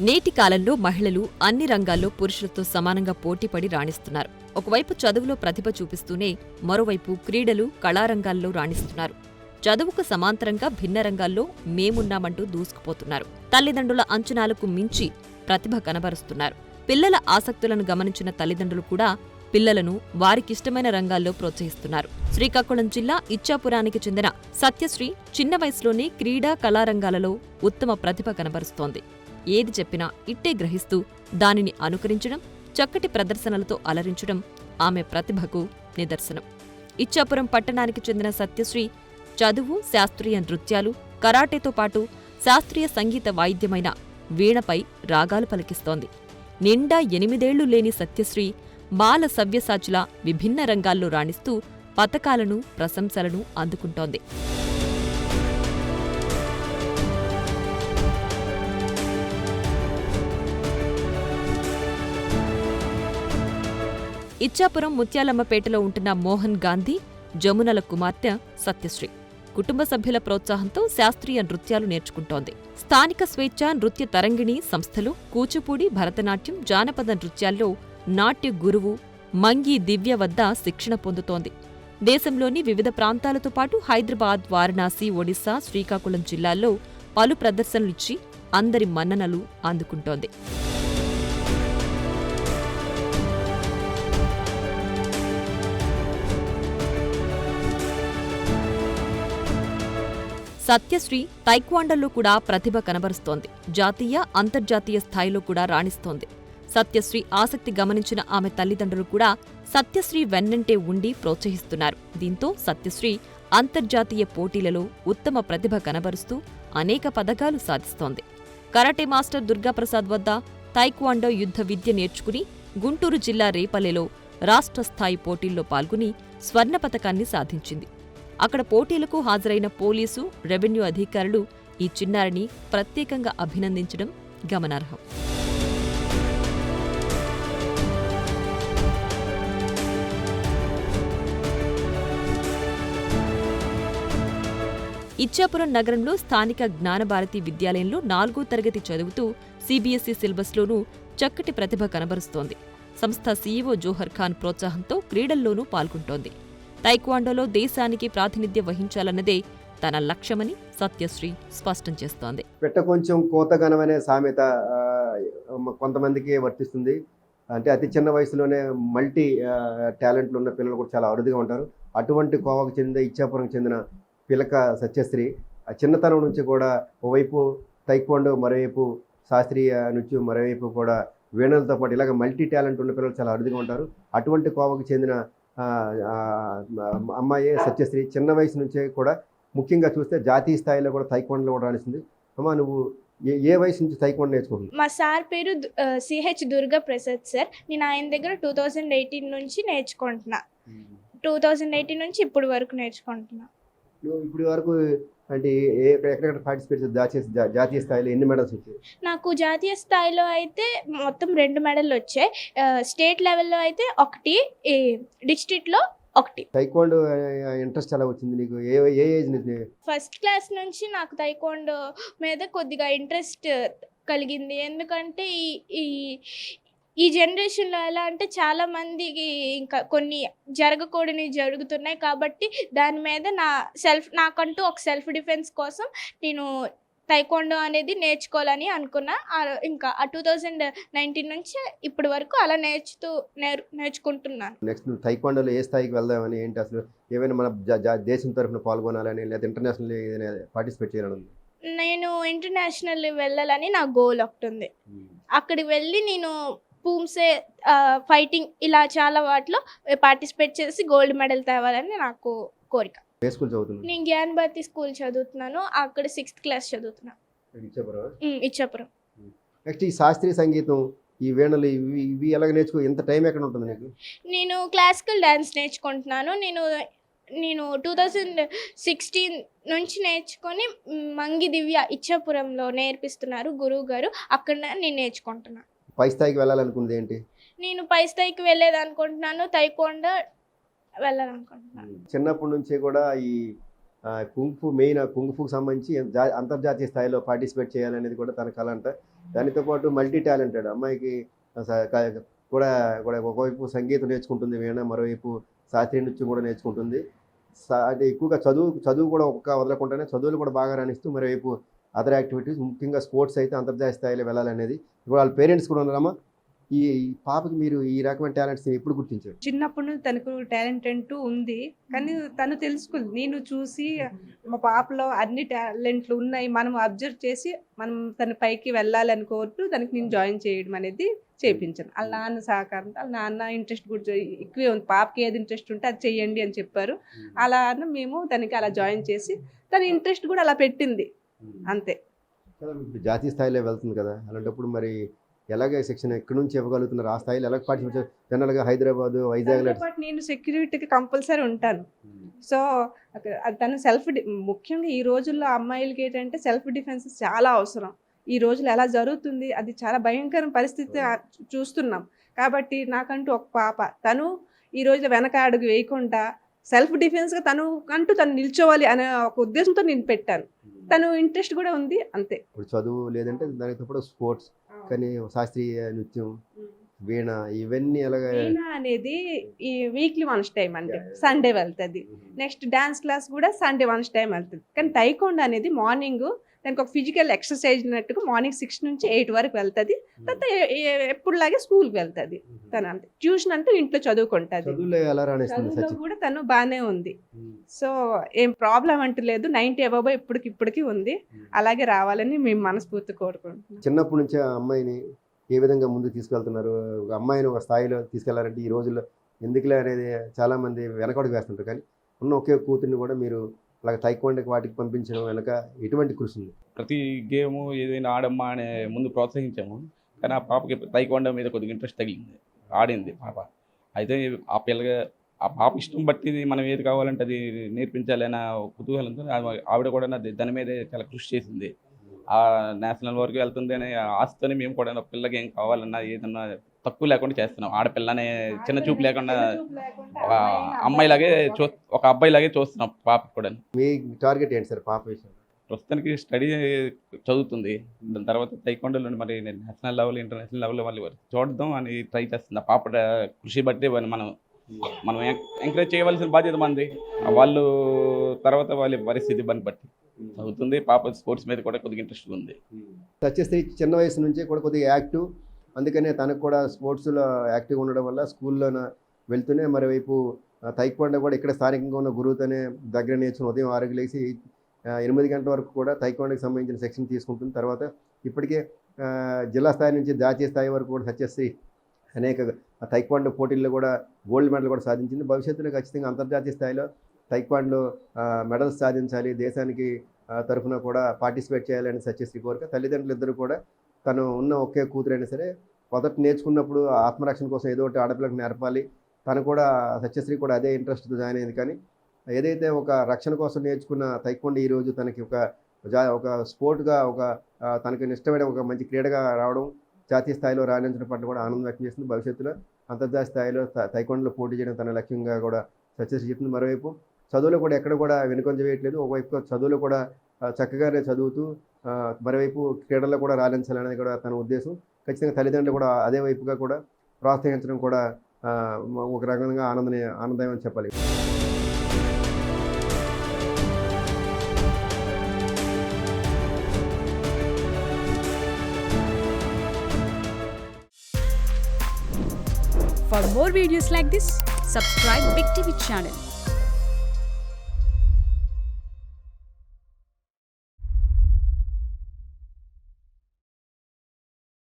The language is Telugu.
నేటి కాలంలో మహిళలు అన్ని రంగాల్లో పురుషులతో సమానంగా పోటీపడి రాణిస్తున్నారు. ఒకవైపు చదువులో ప్రతిభ చూపిస్తూనే మరోవైపు క్రీడలు, కళారంగాల్లో రాణిస్తున్నారు. చదువుకు సమాంతరంగా భిన్న రంగాల్లో మేమున్నామంటూ దూసుకుపోతున్నారు. తల్లిదండ్రుల అంచనాలకు మించి ప్రతిభ కనబరుస్తున్నారు. పిల్లల ఆసక్తులను గమనించిన తల్లిదండ్రులు కూడా పిల్లలను వారికిష్టమైన రంగాల్లో ప్రోత్సహిస్తున్నారు. శ్రీకాకుళం జిల్లా ఇచ్చాపురానికి చెందిన సత్యశ్రీ చిన్న వయసులోనే క్రీడా, కళారంగాలలో ఉత్తమ ప్రతిభ కనబరుస్తోంది. ఏది చెప్పినా ఇట్టే గ్రహిస్తూ దానిని అనుకరించడం, చక్కటి ప్రదర్శనలతో అలరించడం ఆమె ప్రతిభకు నిదర్శనం. ఇచ్చాపురం పట్టణానికి చెందిన సత్యశ్రీ చదువు, శాస్త్రీయ నృత్యాలు, కరాటేతో పాటు శాస్త్రీయ సంగీత వాయిద్యమైన వీణపై రాగాలు పలికిస్తోంది. నిండా 8 ఏళ్లు లేని సత్యశ్రీ బాల సవ్యసాచిలా విభిన్న రంగాల్లో రాణిస్తూ పతకాలను, ప్రశంసలను అందుకుంటోంది. ఇచ్చాపురం ముత్యాలమ్మపేటలో ఉంటున్న మోహన్ గాంధీ, జమునల కుమార్తె సత్యశ్రీ కుటుంబ సభ్యుల ప్రోత్సాహంతో శాస్త్రీయ నృత్యాలు నేర్చుకుంటోంది. స్థానిక స్వేచ్ఛ నృత్య తరంగిణి సంస్థలు కూచిపూడి, భరతనాట్యం, జానపద నృత్యాల్లో నాట్య గురువు మంగి దివ్య వద్ద శిక్షణ పొందుతోంది. దేశంలోని వివిధ ప్రాంతాలతో పాటు హైదరాబాద్, వారణాసి, ఒడిశా, శ్రీకాకుళం జిల్లాల్లో పలు ప్రదర్శనలిచ్చి అందరి మన్ననలు అందుకుంటోంది. సత్యశ్రీ తైక్వాండోలో కూడా ప్రతిభ కనబరుస్తోంది. జాతీయ, అంతర్జాతీయ స్థాయిలో కూడా రాణిస్తోంది. సత్యశ్రీ ఆసక్తి గమనించిన ఆమె తల్లిదండ్రులు కూడా సత్యశ్రీ వెన్నంటే ఉండి ప్రోత్సహిస్తున్నారు. దీంతో సత్యశ్రీ అంతర్జాతీయ పోటీలలో ఉత్తమ ప్రతిభ కనబరుస్తూ అనేక పతకాలు సాధిస్తోంది. కరాటే మాస్టర్ దుర్గాప్రసాద్ వద్ద తైక్వాండో యుద్ధ విద్య నేర్చుకుని గుంటూరు జిల్లా రేపల్లెలో రాష్ట్ర స్థాయి పోటీల్లో పాల్గొని స్వర్ణ పతకాన్ని సాధించింది. అక్కడ పోటీలకు హాజరైన పోలీసు, రెవెన్యూ అధికారులు ఈ చిన్నారిని ప్రత్యేకంగా అభినందించడం గమనార్హం. ఇచ్చాపురం నగరంలో స్థానిక జ్ఞానభారతి విద్యాలయంలో 4వ తరగతి చదువుతూ సీబీఎస్ఈ సిలబస్లోనూ చక్కటి ప్రతిభ కనబరుస్తోంది. సంస్థ సీఈఓ జోహర్ ఖాన్ ప్రోత్సాహంతో క్రీడల్లోనూ పాల్గొంటోంది. తైక్వాండోలో దేశానికి ప్రాతినిధ్యం వహించాలన్నదే తన లక్ష్యమని సత్యశ్రీ స్పష్టం చేస్తోంది. పెట్ట కొంచెం కోతగనం అనే సామెత కొంతమందికి వర్తిస్తుంది. అంటే అతి చిన్న వయసులోనే మల్టీ టాలెంట్లు ఉన్న పిల్లలు కూడా చాలా అరుదుగా ఉంటారు. అటువంటి కోవకు చెందిన ఇచ్చాపురం చెందిన పిలక సత్యశ్రీ ఆ చిన్నతనం నుంచి కూడా ఓవైపు తైక్వాండో, మరోవైపు శాస్త్రీయ నృత్యం, మరోవైపు కూడా వీణలతో పాటు ఇలాగ మల్టీ టాలెంట్ ఉన్న పిల్లలు చాలా అరుదుగా ఉంటారు. అటువంటి కోవకు చెందిన అమ్మాయి సత్యశ్రీ చిన్న వయసు నుంచే కూడా ముఖ్యంగా చూస్తే జాతీయ స్థాయిలో కూడా తైక్వాండోలో కూడా రాణిస్తుంది. అమ్మా, నువ్వు ఏ వయసు నుంచి తైక్వాండో నేర్చుకుంటున్నావు? మా సార్ పేరు సిహెచ్ దుర్గా ప్రసాద్ సార్. నేను ఆయన దగ్గర 2018 నుంచి నేర్చుకుంటున్నా. 2018 నుంచి ఇప్పుడు వరకు నేర్చుకుంటున్నా. నువ్వు ఇప్పుడు వరకు అంటే ఎక్కడెక్కడ పార్టిసిపేట్ జాతీయ స్థాయిలో ఎన్ని మెడల్స్ వచ్చాయి? నాకు జాతీయ స్థాయిలో అయితే మొత్తం 2 మెడల్ వచ్చాయి. స్టేట్ లెవెల్లో అయితే 1, డిస్ట్రిక్ట్లో 1. తైక్వాండో ఇంట్రెస్ట్ ఎలా వచ్చింది నీకు? ఏ ఏజ్ నుంచి? ఫస్ట్ క్లాస్ నుంచి నాకు తైక్వాండో మీద కొద్దిగా ఇంట్రెస్ట్ కలిగింది. ఎందుకంటే ఈ జనరేషన్లో ఎలా అంటే చాలా మందికి ఇంకా కొన్ని జరగకూడని జరుగుతున్నాయి. కాబట్టి దాని మీద నాకంటూ ఒక సెల్ఫ్ డిఫెన్స్ కోసం నేను తైక్వాండో అనేది నేర్చుకోవాలని అనుకున్నా. ఇంకా 2019 నుంచి ఇప్పటి వరకు అలా నేర్చుకుంటున్నాను. నెక్స్ట్ నువ్వు తైక్వాండోలో ఏ స్థాయికి వెళ్దామని, ఏంటి అసలు ఏమైనా మన దేశం తరఫున పాల్గొనాలని లేదా ఇంటర్నేషనల్ ఏదైనా పార్టిసిపేట్ చేయాలని? నేను ఇంటర్నేషనల్ వెళ్ళాలని నా గోల్ ఒకటి ఉంది. అక్కడికి వెళ్ళి నేను పూమ్సే, ఫైటింగ్ ఇలా చాలా వాటిలో పార్టిసిపేట్ చేసి గోల్డ్ మెడల్ తేవాలని నాకు కోరిక. ఏ స్కూల్ చదువుతున్నావు? నేను జ్ఞానభారతి స్కూల్ చదువుతున్నాను. అక్కడ 6th క్లాస్ చదువుతున్నా. ఇచ్చాపురం. నెక్స్ట్ ఈ శాస్త్రీయ సంగీతం, ఈ వీణలు, ఇవి ఎలాగ నేర్చుకో? ఎంత టైం ఎక్కడ ఉంటుంది నీకు? నేను క్లాసికల్ డ్యాన్స్ నేర్చుకుంటున్నాను. నేను 2016 నుంచి నేర్చుకొని మంగి దివ్య ఇచ్చాపురంలో నేర్పిస్తున్నారు గురువు గారు. అక్కడ నేను నేర్చుకుంటున్నాను. పై స్థాయికి వెళ్ళాలనుకుంది ఏంటి? నేను పై స్థాయికి వెళ్ళేది అనుకుంటున్నాను. తైక్వాండో వెళ్ళాలనుకుంటున్నాను. చిన్నప్పటి నుంచి కూడా ఈ కుంగ్ఫు కుంగ్ఫుకి సంబంధించి అంతర్జాతీయ స్థాయిలో పార్టిసిపేట్ చేయాలనేది కూడా తన కళ అంట. దానితో పాటు మల్టీ టాలెంటెడ్ అమ్మాయికి కూడా కూడా ఒకవైపు సంగీతం నేర్చుకుంటుంది వీణ, మరోవైపు శాస్త్రీయ నృత్యం కూడా నేర్చుకుంటుంది. అంటే ఎక్కువగా చదువు కూడా వదలకుండానే చదువులు కూడా బాగా రాణిస్తూ మరోవైపు అదర్ యాక్టివిటీస్, ముఖ్యంగా స్పోర్ట్స్ అయితే అంతర్జాతీయ స్థాయిలో వెళ్ళాలనేది. ఇప్పుడు వాళ్ళ పేరెంట్స్ కూడా ఉన్నారమ్మా. ఈ పాపకి మీరు ఈ రకమైన టాలెంట్స్ ఎప్పుడు గుర్తించారు? చిన్నప్పటి నుంచి తనకు టాలెంట్ అంటూ ఉంది, కానీ తను తెలుసుకుంది. నేను చూసి మా పాపలో అన్ని టాలెంట్లు ఉన్నాయి, మనం అబ్జర్వ్ చేసి మనం తన పైకి వెళ్ళాలని కోరుతూ తనకి నేను జాయిన్ చేయడం అనేది చేయించాను. వాళ్ళ నాన్న సహకారంతో, వాళ్ళ నాన్న ఇంట్రెస్ట్ కూడా ఎక్కువే ఉంది. పాపకి ఏది ఇంట్రెస్ట్ ఉంటే అది చెయ్యండి అని చెప్పారు. అలా మేము తనకి అలా జాయిన్ చేసి తన ఇంట్రెస్ట్ కూడా అలా పెట్టింది అంతే. జాతీయ స్థాయిలో వెళ్తుంది కదా, అలాంటప్పుడు మరి ఎలాగే శిక్షణ ఎక్కడి నుంచి ఇవ్వగలుగుతున్నారు? ఆ స్థాయిలో ఎలా పార్టిసిపేట్? జనరల్గా హైదరాబాద్, వైజాగ్ నేను సెక్యూరిటీకి కంపల్సరీ ఉంటాను. సో తను ముఖ్యంగా ఈ రోజుల్లో అమ్మాయిలకి ఏంటంటే సెల్ఫ్ డిఫెన్స్ చాలా అవసరం. ఈ రోజులు ఎలా జరుగుతుంది, అది చాలా భయంకర పరిస్థితి చూస్తున్నాం. కాబట్టి నాకంటూ ఒక పాప, తను ఈ రోజులో వెనక అడుగు వేయకుండా సెల్ఫ్ డిఫెన్స్గా తను నిల్చోవాలి అనే ఒక ఉద్దేశంతో నేను పెట్టాను. తను ఇంట్రెస్ట్ కూడా ఉంది అంతే. ఇప్పుడు చదువు లేదంటే దానితో పాటు స్పోర్ట్స్, కానీ శాస్త్రీయ నృత్యం, వీణ, ఇవన్నీ ఎలాగ? వీణ అనేది ఈ వీక్లీ వన్స్ టైం అంటే సండే వెళ్తుంది. నెక్స్ట్ డాన్స్ క్లాస్ కూడా సండే వన్స్ టైం వెళ్తుంది. కానీ టైకోండో అనేది మార్నింగ్ దానికి ఒక ఫిజికల్ ఎక్సర్సైజ్ అన్నట్టుగా మార్నింగ్ 6 నుంచి 8 వరకు వెళ్తుంది. తర్వాత ఎప్పుడులాగే స్కూల్కి వెళ్తుంది. తను అంతే. ట్యూషన్ అంటూ ఇంట్లో చదువుకుంటుంది. చదువులో కూడా తను బాగానే ఉంది. సో ఏం ప్రాబ్లం అంటూ లేదు. 90 అబవ్ ఇప్పటికి ఉంది. అలాగే రావాలని మేము మనస్ఫూర్తి కోరుకుంటున్నాం. చిన్నప్పటి నుంచే ఆ అమ్మాయిని ఏ విధంగా ముందుకు తీసుకెళ్తున్నారు? ఒక అమ్మాయిని ఒక స్థాయిలో తీసుకెళ్లారంటే ఈ రోజుల్లో ఎందుకులే అనేది చాలామంది వెనకడుగు వేస్తుంటారు. కానీ ఉన్న ఒకే కూతుర్ని కూడా మీరు అలాగే తైక్వాండోకి వాటికి పంపించడం వెనక ఎటువంటి కృషి ఉంది? ప్రతి గేము ఏదైనా ఆడమ్మా అనే ముందు ప్రోత్సహించాము. కానీ ఆ పాపకి తైక్వాండో మీద కొద్దిగా ఇంట్రెస్ట్ తగిలింది, ఆడింది పాప. అయితే ఆ పాప ఇష్టం బట్టి మనం ఏది కావాలంటే అది నేర్పించాలి అన్న కుతూహలంతో ఆవిడ కూడా దాని మీదే చాలా కృషి చేసింది. ఆ నేషనల్ వరకు వెళ్తుంది అనే ఆశతోనే మేము కూడా పిల్లకి ఏం కావాలన్నా ఏదన్నా తక్కువ లేకుండా చేస్తున్నాం. ఆడపిల్లనే చిన్న చూపు లేకుండా ఒక అమ్మాయిలాగే ఒక అబ్బాయిలాగే చూస్తున్నాం పాపకి కూడా. మీ టార్గెట్ ఏంటి సార్ పాప విషయం? ప్రస్తుతానికి స్టడీ చదువుతుంది. దాని తర్వాత తైక్వాండోలో మరి నేషనల్ లెవెల్, ఇంటర్నేషనల్ లెవెల్లో వాళ్ళు చూడదాం అని ట్రై చేస్తుంది. ఆ పాప కృషి బట్టి మనం ఎంకరేజ్ చేయవలసిన బాధ్యత మంది. వాళ్ళు తర్వాత వాళ్ళ పరిస్థితి బట్టి చదువుతుంది. పాప స్పోర్ట్స్ మీద కూడా కొద్దిగా ఇంట్రెస్ట్ ఉంది. సత్యశ్రీ చిన్న వయసు నుంచే కూడా కొద్దిగా యాక్టివ్, అందుకనే తనకు కూడా స్పోర్ట్స్లో యాక్టివ్గా ఉండడం వల్ల స్కూల్లోన వెళ్తూనే మరోవైపు తైక్వాండో కూడా ఇక్కడ స్థానికంగా ఉన్న గురువుతోనే దగ్గర నేర్చుకుని ఉదయం 6కి లేచి 8 గంటల వరకు కూడా తైక్వాండోకి సంబంధించిన సెక్షన్ తీసుకుంటుంది. తర్వాత ఇప్పటికే జిల్లా స్థాయి నుంచి జాతీయ స్థాయి వరకు కూడా సత్యశ్రీ అనేక తైక్వాండో పోటీల్లో కూడా గోల్డ్ మెడల్ కూడా సాధించింది. భవిష్యత్తులో ఖచ్చితంగా అంతర్జాతీయ స్థాయిలో తైక్వాండో మెడల్స్ సాధించాలి, దేశానికి తరఫున కూడా పార్టిసిపేట్ చేయాలని సత్యశ్రీ కోరిక. తల్లిదండ్రులు ఇద్దరు కూడా తను ఉన్న ఒకే కూతురైనా సరే మొదట నేర్చుకున్నప్పుడు ఆత్మరక్షణ కోసం ఏదో ఒకటి ఆడపిల్లకు నేర్పాలి. తను కూడా సత్యశ్రీ కూడా అదే ఇంట్రెస్ట్తో జాయిన్ అయింది. కానీ ఏదైతే ఒక రక్షణ కోసం నేర్చుకున్న తైక్వాండో ఈరోజు తనకి ఒక స్పోర్ట్గా తనకి ఇష్టమైన ఒక మంచి క్రీడగా రావడం, జాతీయ స్థాయిలో రాణించడం పట్ల కూడా ఆనందం వ్యక్తం చేస్తుంది. భవిష్యత్తులో అంతర్జాతీయ స్థాయిలో తైక్వాండోలో పోటీ చేయడం తన లక్ష్యంగా కూడా సత్యశ్రీ చెప్తుంది. మరోవైపు చదువులో కూడా ఎక్కడ కూడా వెనుకొంజ వేయట్లేదు. ఒకవైపు చదువులో కూడా చక్కగానే చదువుతూ మరోవైపు క్రీడల్లో కూడా రాణించాలనేది కూడా తన ఉద్దేశం. ఖచ్చితంగా తల్లిదండ్రులు కూడా అదే వైపుగా కూడా ప్రోత్సహించడం కూడా ఒక రకంగా ఆనందం అని చెప్పాలి. For more videos like this, subscribe Big TV channel.